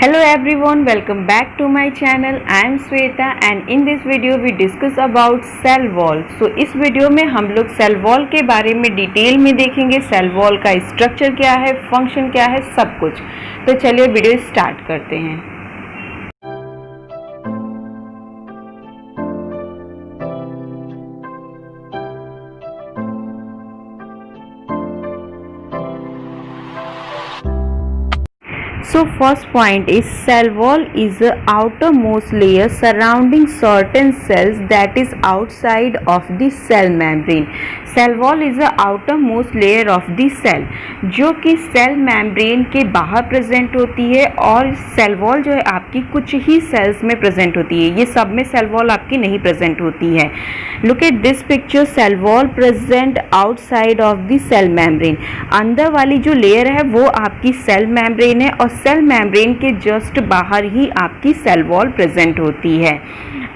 Hello everyone, welcome back to my channel. I am Sweta and in this video we discuss about cell wall. So इस video में हम लोग cell wall के बारे में detail में देखेंगे। सेल वॉल का स्ट्रक्चर क्या है, फंक्शन क्या है, सब कुछ। तो चलिए वीडियो स्टार्ट करते हैं। So first point is cell wall is the outermost layer surrounding certain cells that is outside of the cell membrane. Cell wall is the outermost layer of the cell जो कि cell membrane के बाहर present होती है और cell wall जो है आपकी कुछ ही सेल्स में प्रेजेंट होती है। ये सब में सेल वॉल आपकी नहीं प्रेजेंट होती है। Look at this picture, cell wall present outside of the cell membrane. अंदर वाली जो लेयर है वो आपकी सेल मेम्ब्रेन है और सेल मेम्ब्रेन के जस्ट बाहर ही आपकी सेल वॉल प्रेजेंट होती है।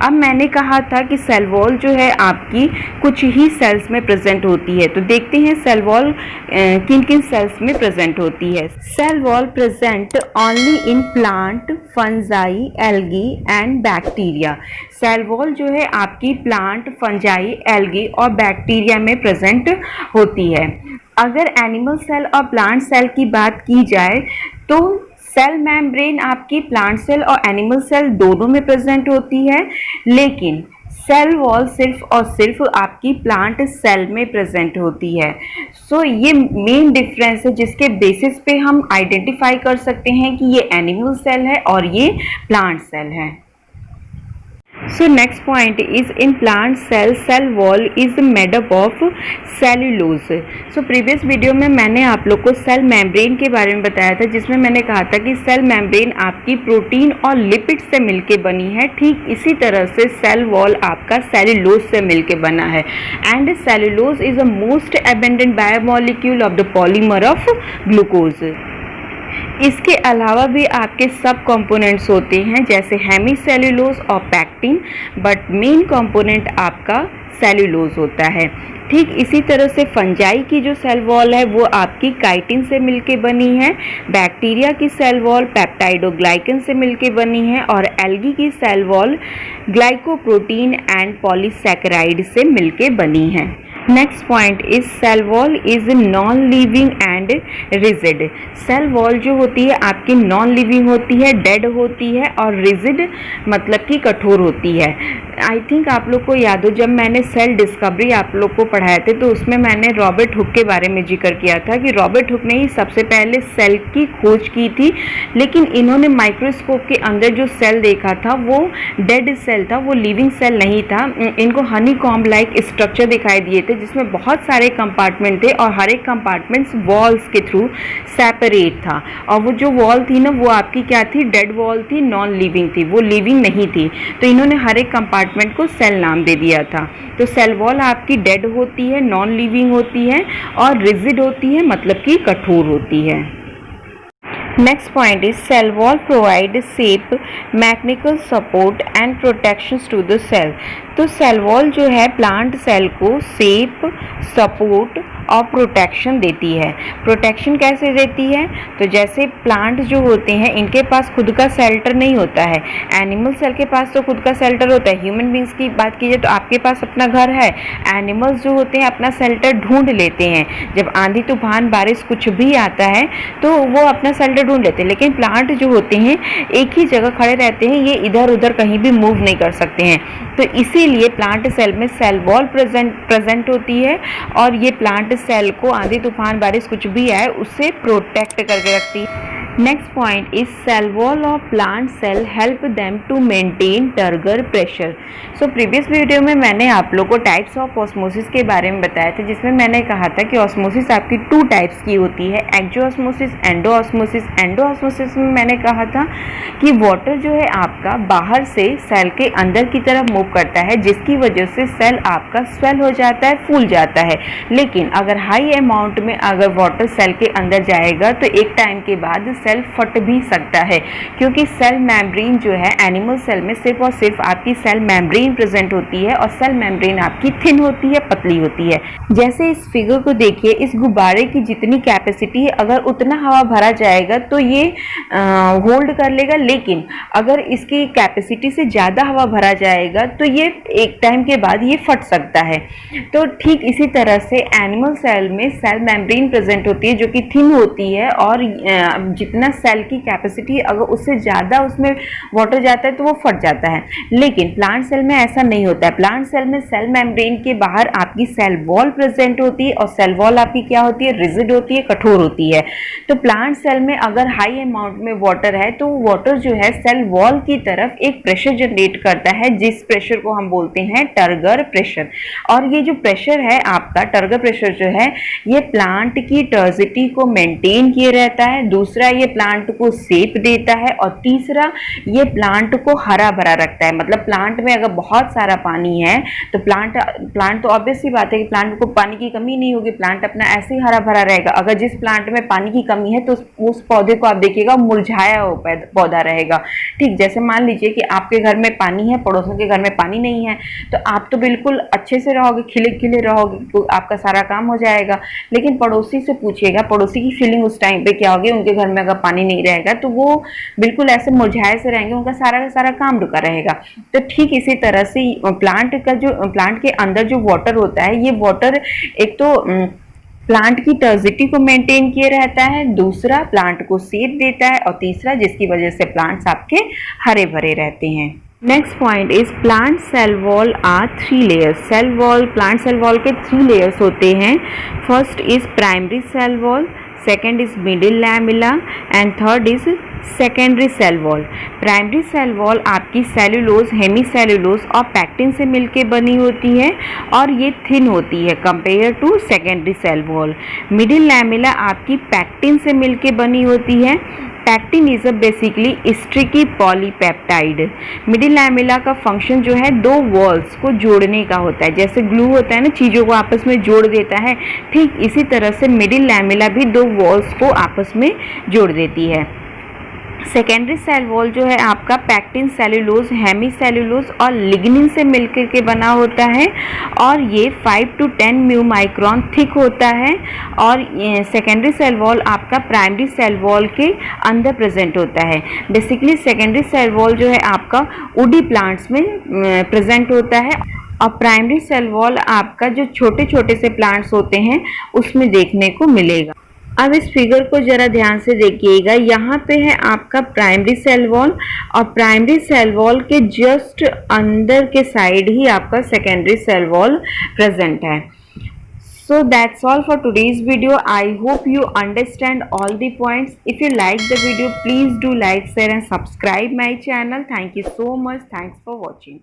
अब मैंने कहा था कि सेल वॉल जो है आपकी कुछ ही सेल्स में प्रेजेंट होती है, तो देखते हैं सेल वॉल किन किन सेल्स में प्रेजेंट होती है। Cell wall present only in plant, fungi, algae and bacteria. Cell wall जो है आपकी प्लांट, फंजाई, एल्गी और बैक्टीरिया में प्रेजेंट होती है। अगर एनिमल सेल और प्लांट सेल की बात की जाए तो सेल मेम्ब्रेन आपकी प्लांट सेल और एनिमल सेल दोनों में प्रेजेंट होती है, लेकिन सेल वॉल सिर्फ और सिर्फ आपकी प्लांट सेल में प्रेजेंट होती है। सो ये मेन डिफरेंस है जिसके बेसिस पे हम आइडेंटिफाई कर सकते हैं कि ये एनिमल सेल है और ये प्लांट सेल है। So next point is in plant cell wall is made up of cellulose. So previous video में मैंने आप लोग को सेल मेम्ब्रेन के बारे में बताया था, जिसमें मैंने कहा था कि सेल मेम्ब्रेन आपकी प्रोटीन और लिपिड से मिलके बनी है। ठीक इसी तरह से सेल वॉल आपका सेलुलोज से मिलके बना है and cellulose is a most abundant biomolecule of the polymer of glucose. इसके अलावा भी आपके सब कंपोनेंट्स होते हैं जैसे हेमीसेल्यूलोज और पैक्टिन, बट मेन कंपोनेंट आपका सेल्यूलोज होता है। ठीक इसी तरह से फंजाई की जो सेल वॉल है वो आपकी काइटिन से मिलके बनी है, बैक्टीरिया की सेल वॉल पेप्टाइडोग्लाइकन से मिलके बनी है और एल्गी की cell wall glycoprotein and polysaccharide से मिलके बनी है। Next point is cell wall is non living and rigid. Cell wall जो होती है आपकी नॉन लिविंग होती है, डेड होती है और रिजिड मतलब कि कठोर होती है। आई थिंक आप लोग को याद हो जब मैंने सेल डिस्कवरी आप लोग को पढ़ाए थे तो उसमें मैंने रॉबर्ट हुक के बारे में जिक्र किया था कि रॉबर्ट हुक ने ही सबसे पहले सेल की खोज की थी, लेकिन इन्होंने माइक्रोस्कोप के अंदर जो सेल देखा था वो डेड सेल था, वो लिविंग सेल नहीं था। इनको हनी कॉम्ब लाइक स्ट्रक्चर दिखाई दिए थे जिसमें बहुत सारे कंपार्टमेंट थे और हर एक कंपार्टमेंट्स वॉल्स के थ्रू सेपरेट था और वो जो वॉल थी ना वो आपकी क्या थी, डेड वॉल थी, नॉन लिविंग थी, वो लिविंग नहीं थी। तो इन्होंने हर एक कंपार्टमेंट को सेल नाम दे दिया था। तो सेल वॉल आपकी डेड होती है, नॉन लिविंग होती है और रिजिड होती है मतलब कि कठोर होती है। Next point is cell wall provide shape, mechanical support and protections to the cell. तो सेल वॉल जो है प्लांट सेल को शेप, सपोर्ट और प्रोटेक्शन देती है। प्रोटेक्शन कैसे देती है, तो जैसे प्लांट जो होते हैं इनके पास खुद का शेल्टर नहीं होता है, एनिमल सेल के पास तो खुद का शेल्टर होता है। ह्यूमन बींग्स की बात कीजिए तो आपके पास अपना घर है, एनिमल्स जो होते हैं अपना शेल्टर ढूंढ लेते हैं। जब आंधी तूफान बारिश कुछ भी आता है तो वो अपना शेल्टर ढूंढ लेते हैं, लेकिन प्लांट जो होते हैं एक ही जगह खड़े रहते हैं, ये इधर उधर कहीं भी मूव नहीं कर सकते हैं। तो इसीलिए प्लांट सेल में सेल वॉल प्रेजेंट होती है और ये प्लांट सेल को आंधी तूफान बारिश कुछ भी आए उससे प्रोटेक्ट करके रखती है। Next point is cell wall of plant cell help them to maintain turgor pressure. So previous video में मैंने आप लोग को टाइप्स ऑफ ऑस्मोसिस के बारे में बताया था, जिसमें मैंने कहा था कि ऑस्मोसिस आपकी 2 टाइप्स की होती है, एक्जोऑस्मोसिस, एंडोऑस्मोसिस। एंडोऑस्मोसिस में मैंने कहा था कि वाटर जो है आपका बाहर से सेल के अंदर की तरफ मूव करता है, जिसकी वजह से सेल आपका स्वेल हो जाता है, फूल जाता है। लेकिन अगर हाई अमाउंट में अगर वाटर सेल के अंदर जाएगा तो एक टाइम के बाद सेल फट भी सकता है, क्योंकि सेल मेम्ब्रेन जो है एनिमल सेल में सिर्फ और सिर्फ आपकी सेल मेम्ब्रेन प्रेजेंट होती है और सेल मेम्ब्रेन आपकी थिन होती है, पतली होती है। जैसे इस फिगर को देखिए, इस गुब्बारे की जितनी कैपेसिटी है अगर उतना हवा भरा जाएगा तो ये होल्ड कर लेगा, लेकिन अगर इसकी कैपेसिटी से ज़्यादा हवा भरा जाएगा तो ये एक टाइम के बाद ये फट सकता है। तो ठीक इसी तरह से एनिमल सेल में सेल मेम्ब्रेन प्रेजेंट होती है जो कि थिन होती है, और जितना सेल की कैपेसिटी अगर उससे ज़्यादा उसमें वाटर जाता है तो वो फट जाता है। लेकिन प्लांट सेल में ऐसा नहीं होता है। प्लांट सेल में सेल मेम्ब्रेन के बाहर आपकी सेल वॉल प्रेजेंट होती है, और सेल वॉल आपकी क्या होती है, रिजिड होती है, कठोर होती है। तो प्लांट सेल में अगर हाई अमाउंट में वाटर है तो वाटर जो है सेल वॉल की तरफ एक प्रेशर जनरेट करता है, जिस प्रेशर को हम बोलते हैं टर्गर प्रेशर। और ये जो प्रेशर है आपका टर्गर प्रेशर जो है, ये प्लांट की टर्जिटी को मेंटेन किए रहता है। दूसरा, ये प्लांट को शेप देता है, और तीसरा, ये प्लांट को हरा भरा रखता है। मतलब प्लांट में अगर बहुत सारा पानी है तो प्लांट तो ऑब्वियसली बात है कि प्लांट को पानी की कमी नहीं होगी, प्लांट अपना ऐसे ही हरा भरा रहेगा। अगर जिस प्लांट में पानी की कमी है तो उस पौधे को आप देखिएगा मुरझाया हुआ पौधा रहेगा। ठीक, जैसे मान लीजिए कि आपके घर में पानी है, पड़ोसियों के घर में पानी नहीं है, तो आप तो बिल्कुल अच्छे से रहोगे, खिले खिले रहोगे, तो आपका सारा काम हो जाएगा। लेकिन पड़ोसी से पूछिएगा, पड़ोसी की फीलिंग उस टाइम पे क्या होगी, उनके घर में अगर पानी नहीं रहेगा तो वो बिल्कुल ऐसे मुरझाए से रहेंगे, उनका सारा का सारा काम रुका रहेगा। तो ठीक इसी तरह से प्लांट के अंदर जो वाटर होता है, ये वाटर एक तो प्लांट की टर्जिटी को मेंटेन किए रहता है, दूसरा प्लांट को शेप देता है, और तीसरा जिसकी वजह से प्लांट्स आपके हरे भरे रहते हैं। Next point is plant cell wall are 3 layers. Plant cell wall के 3 लेयर्स होते हैं। First is primary cell wall, second is middle lamella, and third is secondary cell wall. Primary cell wall आपकी cellulose, hemicellulose और pectin से मिलकर बनी होती है, और ये थिन होती है compare to secondary cell wall. Middle lamella आपकी पैक्टिन से मिलकर बनी होती है। Pectin is a basically sticky polypeptide. Middle lamella का फंक्शन जो है दो वॉल्स को जोड़ने का होता है, जैसे ग्लू होता है ना, चीज़ों को आपस में जोड़ देता है, ठीक इसी तरह से मिडिल लैमेला भी दो वॉल्स को आपस में जोड़ देती है। सेकेंडरी सेल वॉल जो है आपका पैक्टिन, सेलुलोज, हेमीसेलुलोज और लिग्निन से मिलकर के बना होता है, और ये 5 to 10 म्यू माइक्रोन थिक होता है। और सेकेंडरी सेल वॉल आपका प्राइमरी सेल वॉल के अंदर प्रेजेंट होता है। बेसिकली सेकेंडरी सेल वॉल जो है आपका वुडी प्लांट्स में प्रेजेंट होता है, और प्राइमरी सेल वॉल आपका जो छोटे छोटे से प्लांट्स होते हैं उसमें देखने को मिलेगा। अब इस फिगर को जरा ध्यान से देखिएगा, यहाँ पे है आपका प्राइमरी सेल वॉल, और प्राइमरी सेल वॉल के जस्ट अंदर के साइड ही आपका सेकेंडरी सेल वॉल प्रेजेंट है। So that's all for today's video. I hope you understand all the points. If you like the video, please do like, share and subscribe my channel. Thank you so much. Thanks for watching.